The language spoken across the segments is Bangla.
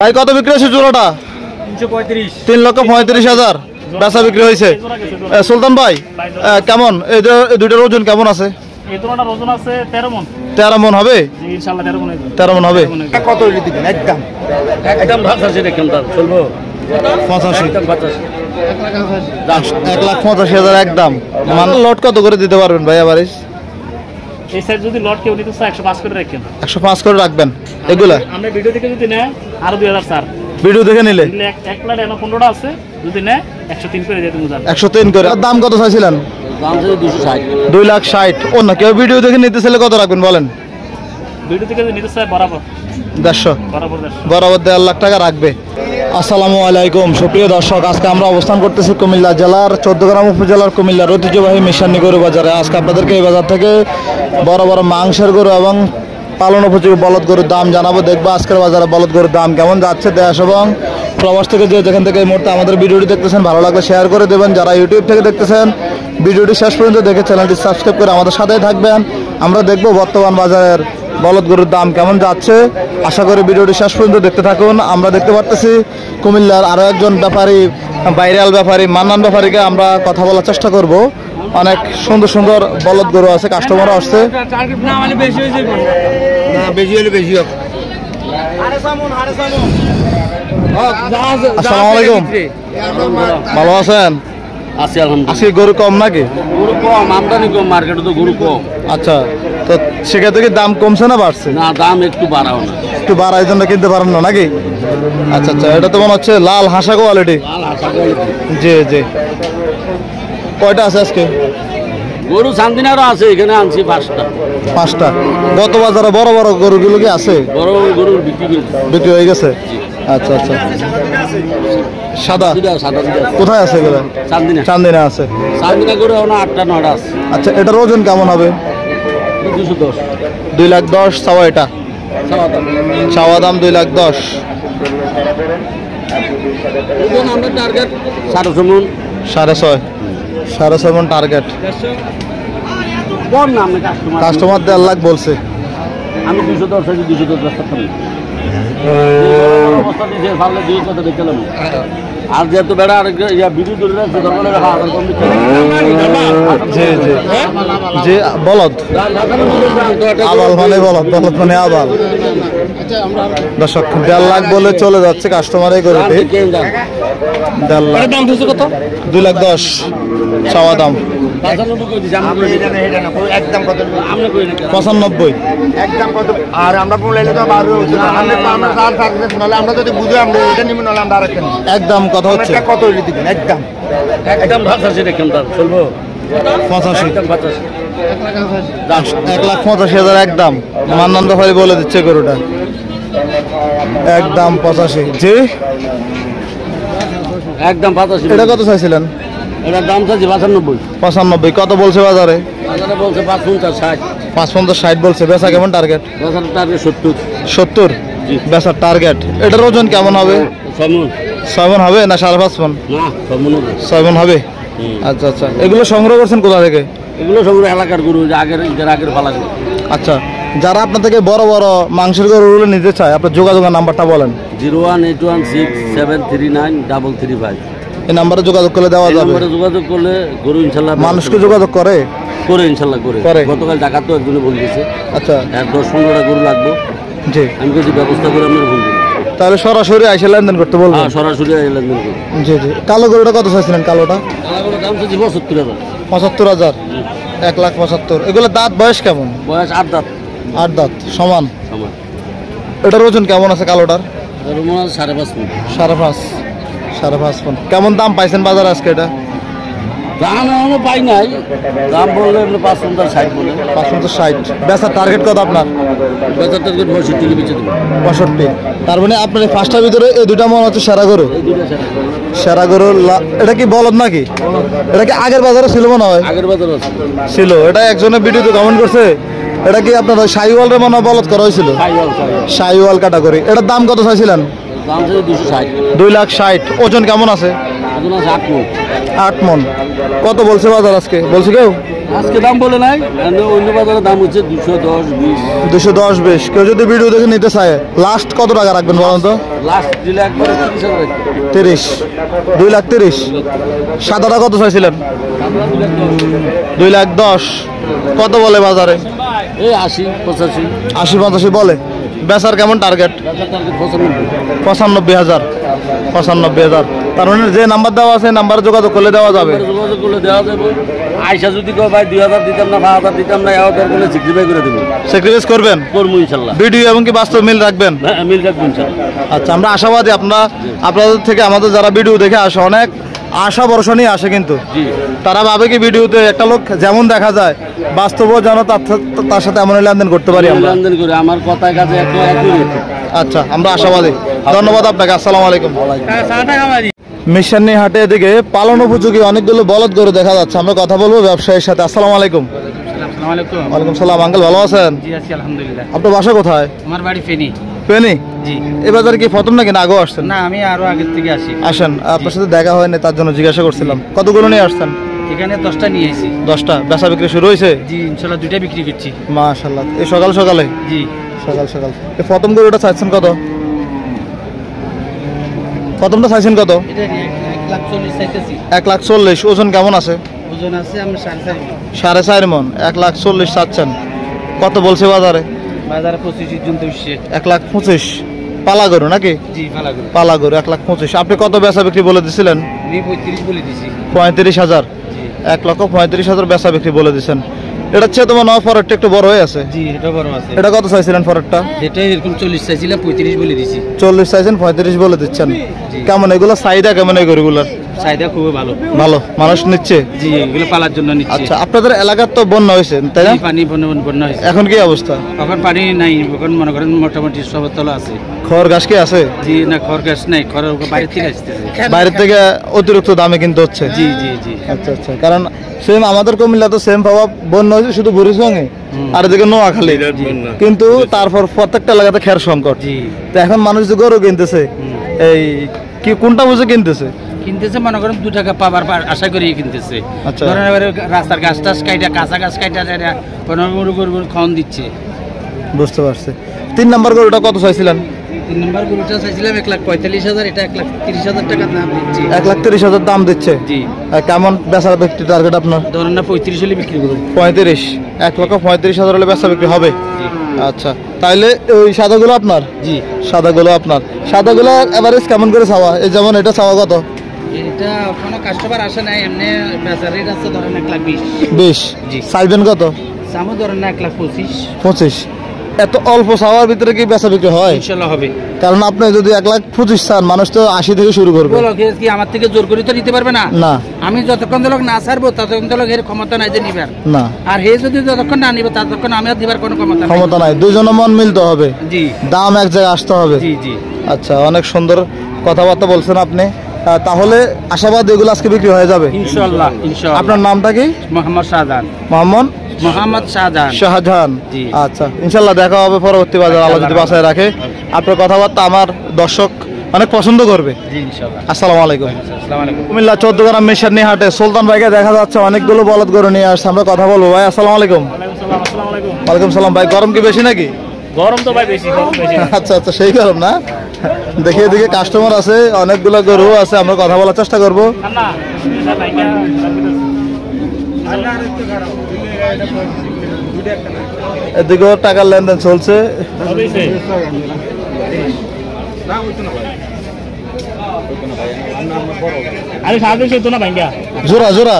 ভাই কত বিক্রি হয়েছে জোড়াটা? 3,35,000 বেচা বিক্রি হয়েছে। সুলতান ভাই কেমন এই দুইটার ওজন কেমন আছে? এই জোড়াটার ওজন আছে 13 মণ। 13 মণ হবে? জি ইনশাআল্লাহ 13 মণ হবে। 13 মণ হবে। কত দিবেন? একদম 85 রেখেন তার চলবো 85 একদম 85 1,85,000 একদম। মান লট কত করে দিতে পারবেন ভাই এভারেজ? এই সাইজ যদি লট কেউ নিতে চায় 105 করে রাখেন। 105 করে রাখবেন এগুলা? আমরা ভিডিও দেখে যদি নেয় আরো 2000 স্যার। ভিডিও দেখে নিলে 1 লাখ 15টা আছে, যদি নেয় 103 করে দিয়ে দেবো। 103 করে। দাম কত চাইছিলেন? দাম আছে 260। 2,60,000। ও না, কেউ ভিডিও দেখে নিতে চাইলে কত রাখবেন বলেন? ভিডিও দেখে যদি নিতে চায় বরাবর 150 বরাবর 1.5 লাখ টাকা রাখবে। আসসালামু আলাইকুম সুপ্রিয় দর্শক, আজকে আমরা অবস্থান করতেছি কুমিল্লা জেলার 14 গ্রাম উপজেলার কুমিল্লার ঐতিহ্যবাহী মিশানি গরু বাজারে। আজকে আপনাদেরকে এই বাজার থেকে বড় বড় মাংসের গরু এবং পালন উপযোগী বলদ গরুর দাম জানাবো। দেখবো আজকের বাজারে বলদ গরুর দাম কেমন যাচ্ছে দেশ এবং প্রবাস থেকে যেখান থেকে এই মুহূর্তে আমাদের ভিডিওটি দেখতেছেন, ভালো লাগলে শেয়ার করে দেবেন। যারা ইউটিউব থেকে দেখতেছেন ভিডিওটি শেষ পর্যন্ত দেখে চ্যানেলটি সাবস্ক্রাইব করে আমাদের সাথেই থাকবেন। আমরা দেখবো বর্তমান বাজারের বলদ গরুর দাম কেমন যাচ্ছে। আশা করি ভিডিওটি শেষ পর্যন্ত দেখতে থাকুন। আমরা দেখতে পারতেছি কুমিল্লার আরও একজন ব্যাপারী, ভাইরাল ব্যাপারী মান্নান ব্যাপারীকে আমরা কথা বলার চেষ্টা করব। অনেক সুন্দর সুন্দর বলদ গরু আছে, কাস্টমারও আসছে। আসসালামু আলাইকুম, ভালো আছেন? আছে আলহামদুলিল্লাহ। আজকে গরু কম নাকি? গরু কম, আমদানি কম, মার্কেটে তো গরু কম। আচ্ছা, তো সেক্ষেত্রে কি দাম কমছে না বাড়ছে? না, দাম একটু বাড়াও না, একটু বাড়াই জন্য কিনতে পারেন না নাকি? আচ্ছা আচ্ছা, এটা তো মনে হচ্ছে লাল হাসা কোয়ালিটি। জি জি, কয়টা আছে আজকে? গরু শান্তিনারও আছে, এখানে আনছি 5টা। গত বাজারে বড় বড় গরুগুলো কি আছে? বড় গরু বিক্রি হয়ে গেছে। আচ্ছা আচ্ছা, সাদা কোথায় আছে এগুলো? চান্দিনা আছে। চান্দিনা গরু এখন 8টা 9টা আছে। আচ্ছা, এটার ওজন কেমন হবে? 210। 2,10,000 চাওয়া। এটা চাওয়া দাম 2,10,000। আমরা টার্গেট 6.5 মণ। 6.5 মণ টার্গেট। কম না, আমি কাস্টমার 1.5 লাখ বলছে। আমি 210 আছি, 210 রাখতাম। আর যেহেতু বেড়া ভিডিও ধরে রাখছে জি জি জি, বলদ আবাল মানে বলদ, বলদ মানে আবাল। দর্শক 1.5 লাখ বলে চলে যাচ্ছে কাস্টমার এই গরুটি। 1.5 লাখ। দাম দিচ্ছে কত? 2,10,000 চাওয়া দাম। 95 একদম কত? আর আমরা বলাইলে তো বারো আমরা যদি বুঝে আমরা এটা নিব, নাহলে আমরা আরেকটা নিব। একদম কথা হচ্ছে কত দিবেন? একদম একদম 85 রেখেন তার চলবো 85। একদম 85 1,85,000 একদম। মান্নান ভাই বলে দিচ্ছে গরুটা একদম 85। জি, একদম 85। এটা কত চাইছিলেন? এটার দাম চাইছি 95। 95 কত বলছে বাজারে? বাজারে বলছে 55 60। 55 60 বলছে। বেচা কেমন টার্গেট? বাজারে টার্গেট 70। 70 বেচার টার্গেট। এটার ওজন কেমন হবে? 6 মণ। 6 মণ হবে না 5.5 মণ? না, 6 মণ হবে। 6 মণ হবে। আচ্ছা আচ্ছা, এগুলো সংগ্রহ করছেন কোথা থেকে? এগুলো সব এলাকার গরু, আগের পালা গরু। আচ্ছা, যারা আপনার থেকে বড় বড় মাংসের গরুগুলো নিতে চায় আপনার যোগাযোগের নাম্বারটা বলেন। 01816739335। এই নাম্বারে যোগাযোগ করলে দেওয়া যাবে? যোগাযোগ করলে গরু ইনশাল্লাহ মানুষকে যোগাযোগ করে ইনশাল্লাহ করে। গতকাল ঢাকা তো একজনে বলতেছে আচ্ছা 10-15টা গরু লাগবে। জি, আমি কিছু ব্যবস্থা করে আপনার বলবো। তাহলে সরাসরি আইসে লেনদেন করতে বলবো? সরাসরি লেনদেন করবো। জি জি। কালো গরুটা কত চাইছিলেন? কালোটা দাম চাইছি 75,000। 75,000। 1,75,000। এগুলো দাঁত বয়স কেমন? বয়স 8 দাঁত। 8 দাঁত সমান। সমান। এটার ওজন কেমন আছে কালোটার? 5.5 মণ। 5.5 মণ। কেমন দাম পাইছেন বাজারে আজকে? এটা দাম এখনো পাই নাই, দাম বললে 560 বলে। 560। বেচার টার্গেট কত আপনার? বেচার টার্গেট 65 বেচে দেবো। 65। তার মানে আপনার এই 5টার ভিতরে এই 2টা মনে হচ্ছে সেরা গরু। সেরা গরু। এটা কি বলদ নাকি? এটা কি আগের বাজারে ছিল মনে হয়? আগের বাজার আছে ছিল। এটা একজনের ভিডিওতে কমেন্ট করছে এটা কি আপনার ওই শাহিওয়ালের মনে বলদ করা হয়েছিল? শাহিওয়াল ক্যাটাগরি। এটার দাম কত চাইছিলেন? দাম চাইছি 260। 2,60,000। ওজন কেমন আছে? ওজন আছে 8 মণ। 8 মন। কত বলছে বাজার আজকে? বলছে কেউ? আজকে দাম বলে নাই, অন্য বাজারে দাম হচ্ছে 210-20। 210-20। কেউ যদি ভিডিও দেখে নিতে চায় লাস্ট কত টাকা রাখবেন বলুন তো? লাস্ট দিলে একবারে 30,000 রাখবে। 30, 2,30,000। সাদাটা কত চাইছিলেন? 2,10,000। কত বলে বাজারে? এই 80-85। 80-85 বলে। বেচার কেমন টার্গেট? 95,000। 95,000। তার মানে যে নাম্বার দেওয়া আছে নাম্বারে যোগাযোগ করলে দেওয়া যাবে। যোগাযোগ করলে দেওয়া যাবে। আইসা যদি কেউ ভাই 2,000 দিতাম না, 5,000 দিতাম না, 1,000 করলে সিক্রিফাই করে দেবো। স্যাক্রিফাইস করবেন? করবো ইনশাল্লাহ। ভিডিও এবং কি বাস্তব মিল রাখবেন? হ্যাঁ, মিল রাখবো ইনশাল্লাহ। আচ্ছা, আমরা আশাবাদী আপনাদের থেকে আমাদের যারা ভিডিও দেখে আসে অনেক আশা ভরসা নিয়ে আসে, কিন্তু জি, তারা ভাবে কি ভিডিওতে একটা লোক যেমন দেখা যায় বাস্তবও যেন তার সাথে এমন লেনদেন করতে পারি আমরা। লেনদেন করে আমার কথায় কাজে একই রেট। আচ্ছা, আমরা আশাবাদী। ধন্যবাদ আপনাকে। আসসালামু আলাইকুম। মিশানি হাটে এদিকে পালন উপযোগী অনেকগুলো বলদ গরু দেখা যাচ্ছে। আমরা কথা বলবো ব্যবসায়ীর সাথে। আসসালামু আলাইকুম। ওয়ালাইকুম সালাম। আঙ্কেল ভালো আছেন? জি আছি আলহামদুলিল্লাহ। আপনার বাসা কোথায়? আমার বাড়ি ফেনী। ফেনী? জি। এই বাজারে কি প্রথম নাকি না আগেও আসছেন? না, আমি আরো আগের থেকে আসি। আসেন, আপনার সাথে দেখা হয়নি তার জন্য জিজ্ঞাসা করছিলাম। কতগুলো নিয়ে আসছেন? এখানে 10টা নিয়ে এসেছি। 10টা। বেচা বিক্রি শুরু হয়েছে? জি, ইনশাল্লাহ 2টা বিক্রি করছি। মাশাআল্লাহ। এই সকাল সকালে? জি, সকাল সকাল। এই প্রথম গরুটা চাইছেন কত? প্রথমটা চাইছেন কত? এটা 1,40,000 চাইতেছি। 1,40,000। ওজন কেমন আছে? ওজন আছে আমরা 4.5 মণ। 4.5 মণ। 1,40,000 চাচ্ছেন। কত বলছে বাজারে? বাজারে 25 জন উঠছে। 1,25,000। পালা গরু নাকি? জি, ভালো করে। পালা গরু 1,25,000। আপনি কত বেচা বিক্রি বলে দিছিলেন? আমি 35 বলে দিছি। 35,000। জি। 1,35,000 বেচা বিক্রি বলে দিচ্ছেন। এটা চেয়ে তোমার নয় ফরেরটা একটু বড় হয়ে আছে। জি, এটা বড় আছে। এটা কত চাইছিলেন ফরেরটা? এটা এরকম 40 চাইছিলাম, 35 বলে দিছি। 40 চাইছেন, 35 বলে দিচ্ছেন। কেমন এগুলো চাহিদা কেমন এই গরুগুলার? চাহিদা খুবই ভালো। ভালো, মানুষ নিচ্ছে? জি, এগুলো পালার জন্য নিচ্ছি। আচ্ছা, আপনাদের এলাকার তো বন্যা হয়েছে তাই না? পানি বন্যা হয়েছে। এখন কি অবস্থা? এখন পানি নাই, এখন মনে করেন মোটামুটি সবতলা আছে। খড় ঘাস কি আছে? জি না, খড় গাছ নাই, খড় বাইরে থেকে আসতেছে। বাইরে থেকে অতিরিক্ত দামে কিনতে হচ্ছে? জি জি জি। আচ্ছা আচ্ছা। কারণ সেম আমাদের কুমিল্লা তো সেম প্রভাব বন্যা হয়েছে শুধু বুড়িসঙ্গে আর এদিকে নোয়াখালী, কিন্তু তারপর প্রত্যেকটা এলাকাতে খের সংকট। জি। তো এখন মানুষ যে গরু কিনতেছে এই কি কোনটা বুঝে কিনতেছে? কিনতেছে মনে করেন 2 টাকা পাবার আশা করি কিনতেছে। আচ্ছা। ধরেন এবারে রাস্তার গাছ টাছ কাইটা, কাঁচা গাছ কাইটা পনেরো গরু খাওয়ান দিচ্ছে। বুঝতে পারছি। 3 নম্বর গরুটা কত চাইছিলেন? 3 নম্বর গরুটা চাইছিলাম 1,45,000, এটা 1,30,000 টাকা দাম দিচ্ছে। 1,30,000 দাম দিচ্ছে? জি। কেমন বেচার বিক্রি টার্গেট আপনার? ধরেন না 35 হলে বিক্রি করুন। 35। 1,35,000 হলে বেচা বিক্রি হবে? আচ্ছা, তাইলে ওই সাদাগুলো আপনার? জি। সাদাগুলো আপনার। সাদাগুলো এভারেজ কেমন করে চাওয়া? এই যেমন এটা চাওয়া কত? এটা কোনো কাস্টমার আসে নাই, এমনি বেচার রেট আছে ধরেন 1,20,000। 20। জি। চাইবেন কত? সামো ধরেন না 1,25,000। 25। এত অল্প চাওয়ার ভিতরে কি বেচা বিক্রি হয়? ইনশাআল্লাহ হবে। কারণ আপনি যদি 1,25,000 চান, মানুষ তো 80 থেকে শুরু করবে। বলো কি আমার থেকে জোর করে তো নিতে পারবে না? না। আমি যতক্ষণ লোক না ছাড়বো ততক্ষণ লোক এর ক্ষমতা নাই যে নিবার। না। আর হে যদি যতক্ষণ না নিবে ততক্ষণ আমি আর দিবার কোনো ক্ষমতা নাই। দুজনের মন মিলতে হবে। জি। দাম এক জায়গায় আসতে হবে। জি জি। আচ্ছা, অনেক সুন্দর কথাবার্তা বলছেন আপনি। তাহলে আশাবাদ এগুলো আজকে বিক্রি হয়ে যাবে ইনশাআল্লাহ ইনশাআল্লাহ। আপনার নামটা কি? মোহাম্মদ শাহজাহান। মোহাম্মদ শাহজাহান। জি। আচ্ছা, ইনশাআল্লাহ দেখা হবে পরবর্তী বাজার, আল্লাহ যদি বাসায় রাখে। আপনার কথাবার্তা আমার দর্শক অনেক পছন্দ করবে। জি ইনশাআল্লাহ। আসসালামু আলাইকুম। আসসালামু আলাইকুম। কুমিল্লা 14 গ্রাম মেশানি হাটে সুলতান ভাইকে দেখা যাচ্ছে অনেকগুলো বলদ গরু নিয়ে আসছে। আমরা কথা বলবো। ভাই আসসালামু আলাইকুম। ওয়ালাইকুম সালাম। ভাই গরম কি বেশি নাকি? গরম তো ভাই বেশি, গরম বেশি। আচ্ছা আচ্ছা, সেই গরম না? দেখি এদিকে কাস্টমার আছে, অনেকগুলো গরু আছে, আমরা কথা বলার চেষ্টা করবো। এদিকেও টাকার লেনদেন চলছে। আরে সাড়ে 300 না ভাঙ্গা জোড়া জোড়া?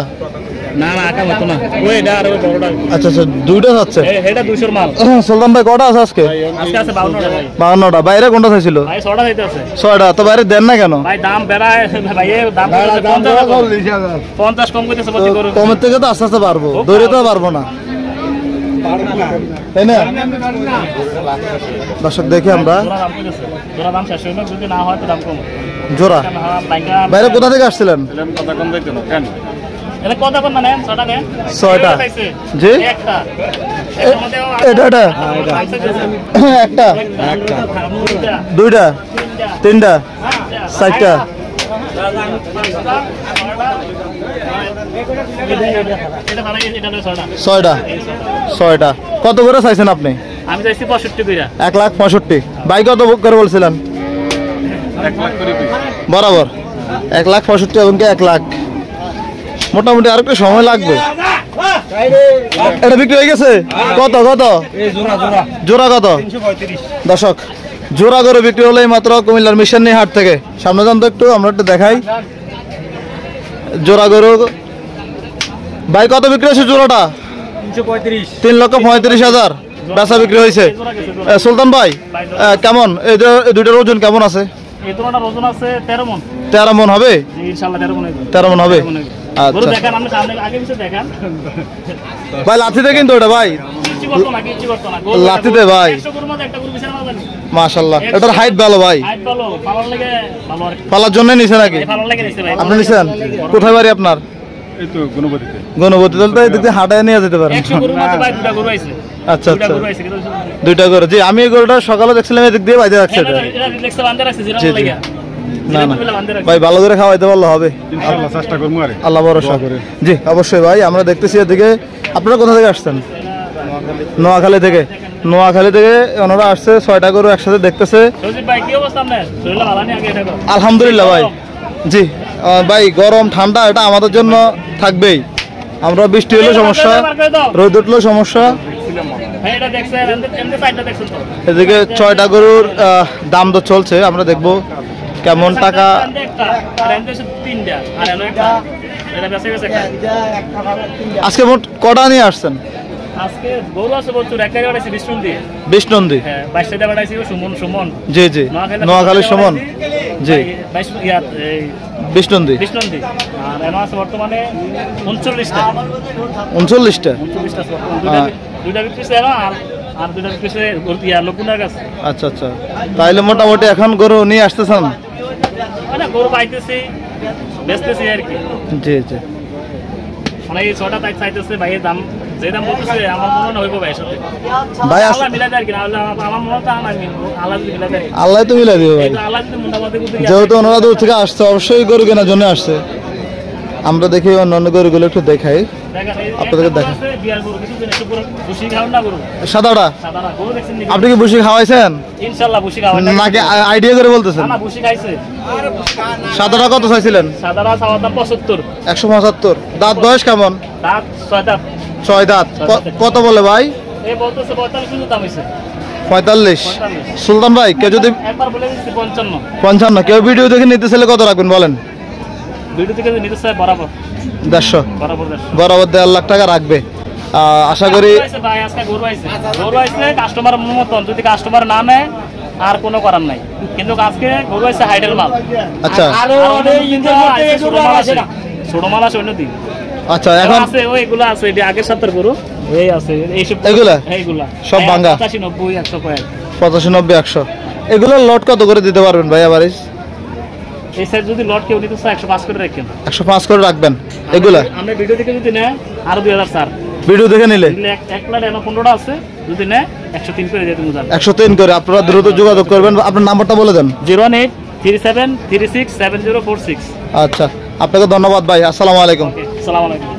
না না, আটা মতো না, ওই এটা আর ওই বড়টা। আচ্ছা আচ্ছা, দুইটা যাচ্ছে। এটা 200 মাল। সুলতান ভাই কটা আছে আজকে? আজকে আছে 52টা ভাই। 52টা। বাইরে কোনটা চাইছিল? ভাই 6টা দিতে আছে। 6টা। তো বাইরে দেন না কেন? ভাই দাম বেড়ায় ভাই, এর দাম 50 কম করতেছে প্রতি গরু। কমের থেকে তো আস্তে আস্তে পারবো, দৌড়ে তো পারবো না, তাই না? দর্শক দেখি আমরা জোড়া দাম কইতেছে, জোড়া দাম 600 না, যদি না হয় তো দাম কম। জোড়া। বাইরে কোথা থেকে আসছিলেন? কথা কম দেখতে না কেন? এটা কথা কোন না নেন, 6টা নেন। 6টা। জি। একটা এটা এটা একটা, দুইটা, তিনটা, চারটা। এটা ভাড়া এটা হলো 6টা। 6টা 6টা কত করে চাইছেন আপনি? আমি চাইছি 65 কইরা। 1,65,000 ভাই কত করে বলছিলেন? 1 লাখ করে বরাবর 1,65,000 এবং 1 লাখ মোটামুটি আর একটু সময় লাগবে। এটা বিক্রি হয়ে গেছে কত কত জোড়া কত? দর্শক জোড়া করে বিক্রি হলো এই মাত্র কুমিল্লার মিশননি হাট থেকে। সামনে যান তো একটু, আমরা একটু দেখাই জোড়া গরু। ভাই কত বিক্রি হয়েছে জোড়াটা? 3,35,000 বেচা বিক্রি হয়েছে। সুলতান ভাই কেমন এই দুইটার ওজন কেমন আছে? এই দুটোটার ওজন আছে 13 মণ। 13 মণ হবে ইনশাআল্লাহ 13 মণ হবে। 13 মণ হবে। গরু আচ্ছা দেখান, আপনি সামনে আগে পিছে দেখান। ভাই লাঠিতে কিন্তু ওটা ভাই কিচ্ছু করতো না, কিচ্ছু করতো না। লাঠিতে ভাই 100 গরুর মধ্যে একটা গরু পিছনে মারবেন। মাশাআল্লাহ এটার হাইট ভালো ভাই। হাইট ভালো, পালার লাগে ভালো আর কি। পালার জন্য নিছে নাকি? পালার লাগে নিছে ভাই। আপনি নিছেন? কোথায় বাড়ি আপনার? এই তো গণপতিতে। গণপতি তো এদিক দিয়ে হাঁটায় নিয়ে যেতে পারেন। 100 গরুর মধ্যে ভাই দুটা গরু আইছে। আচ্ছা দুটা আচ্ছা গরু আইছে কিন্তু দুইটা করে জি আমি এই গরুটা সকালে দেখছিলাম এদিক দিয়ে বাইরে রাখছে এটা। এটা রিল্যাক্সে বাঁধা রাখছে জিরা জি, জি। লাগা। না না ভাই ভালো করে খাওয়াইতে পারলে হবে ইনশাআল্লাহ চেষ্টা করব আরে। আল্লাহ ভরসা করে। জি অবশ্যই ভাই আমরা দেখতেছি এদিকে। আপনারা কোথা থেকে আসছেন? নোয়াখালী থেকে। নোয়াখালী থেকে ওনারা আসছে 6টা গরু একসাথে দেখতেছে। সজিব ভাই কি অবস্থা আপনার? শরীর ভালো নেই আগে এটা করো। আলহামদুলিল্লাহ ভাই। জি ভাই গরম ঠান্ডা এটা আমাদের জন্য থাকবেই। আমরা বৃষ্টি হলে সমস্যা, রোদ উঠলেও সমস্যা। হ্যাঁ এটা দেখছেন, এমনি সাইডটা দেখছেন তো। এদিকে 6টা গরুর দাম তো চলছে, আমরা দেখবো কেমন টাকা। একটা আর এমনি তিনটা আর এমন একটা এটা বেঁচে গেছে একটা। আজকে মোট কটা নিয়ে আসছেন? আজকে গরু আছে প্রচুর, একটা বাড়াইছি বিষ্ণু দিয়ে। বিষ্ণন্দী হ্যাঁ 22টা বাড়াইছি সুমন সুমন। জি জি নোয়াখালীর সুমন জি 22 ইয়াত এই বিষ্ণন্দী বিষ্ণু দিয়ে। আর এমন আছে বর্তমানে 39টা। 39টা 39টা আছে বর্তমানে। দুইটা বিক্রি হয়েছে আর দুইটা বিক্রি হয়েছে গরু দিয়া লোকুনার কাছে। আচ্ছা আচ্ছা তাইলে মোটামুটি এখন গরু নিয়ে আসতেছেন? মানে গরু পাইতেছি বেচতেছি আর কি। জি জি মানে এই 6টা তাই চাইতেছে ভাইয়ের দাম, যে দাম বলতেছে আমার মনে হয় হইব ভাইয়ের সাথে। ভাই আল্লাহ মিলাই দেয় আর কি, আমার মনে হয় আমার আল্লাহ যদি মিলাই দেয়। আল্লাহ তো মিলাই দিবে ভাই। আল্লাহ যদি মোটামুটি যেহেতু ওনারা দূর থেকে আসছে অবশ্যই গরু কেনার জন্য আসছে। আমরা দেখি অন্যান্য গরুগুলো একটু দেখাই আপনাদেরকে দেখাই। সাদাটা আপনি কি বুসি খাওয়াইছেন ইনশাআল্লাহ বুসি খাওয়া নাকি আইডিয়া করে বলতেছেন? না বুসি খাইছে। সাদাটা কত চাইছিলেন? সাদারা চাওয়ার দাম 75। 175। দাঁত বয়স কেমন? দাঁত 6 দাঁত। 6 দাঁত। কত বলে ভাই? এই বলতেছে 45 কিন্তু দাম হইছে। 45। সুলতান ভাই কেউ যদি একবার বলে দিচ্ছি 55। 55 কেউ ভিডিও দেখে নিতে চাইলে কত রাখবেন বলেন? ভিডিও থেকে নিতে চাই বরাবর 150 বরাবর 150 বরাবর 1.5 লাখ টাকা রাখবে আশা করি। ভাই আজকে গরু আইছে কাস্টমার মতন, যদি কাস্টমার না নেয় আর কোনো করার নাই। কিন্তু আজকে গরু আইছে হাইডেল মাল। আচ্ছা আর ছোট মাল আছে অন্য দিন। আচ্ছা এখন আছে ওইগুলো আছে, এটা আগের সপ্তাহের গরু এই আছে এইসব এইগুলা সব ভাঙা 85 90 100 কয়েক 85 90 100 এগুলো লট কত করে দিতে পারবেন ভাই? আবার এই সাইড যদি লট কেউ নিতে চায় 105 করে রাখেন। 105 করে রাখবেন এগুলা। আমরা ভিডিও দেখে যদি নেয় আরো 2000 স্যার। ভিডিও দেখে নিলে 1 প্লেট এনে 15টা আছে, যদি নেয় 103 করে দিয়ে দেবো। 103 করে। আপনারা দ্রুত যোগাযোগ করবেন। আপনার নাম্বারটা বলে দেন। 01837367046। আচ্ছা আপনাকে ধন্যবাদ ভাই। আসসালামু আলাইকুম। আসসালামু আলাইকুম।